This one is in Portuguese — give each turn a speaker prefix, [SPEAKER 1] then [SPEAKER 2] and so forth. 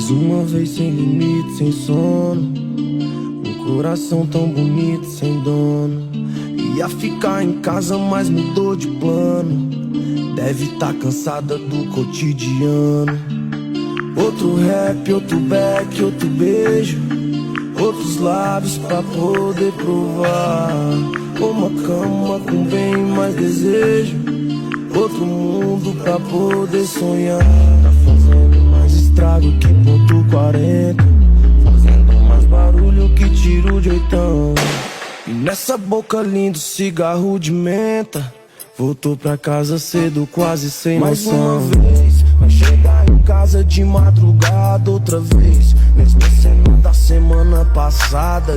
[SPEAKER 1] Mais uma vez sem limite, sem sono. Um coração tão bonito, sem dono. Ia ficar em casa, mas mudou de plano. Deve tá cansada do cotidiano. Outro rap, outro back, outro beijo. Outros lábios pra poder provar. Uma cama com bem mais desejo. Outro mundo pra poder sonhar. Tá fazendo mais estrago que ponto 40. Fazendo mais barulho que tiro de oitão. E nessa boca linda, cigarro de menta. Voltou pra casa cedo, quase sem noção. Mais uma vez, vai chegar em casa de madrugada outra vez. Mesma cena da semana passada.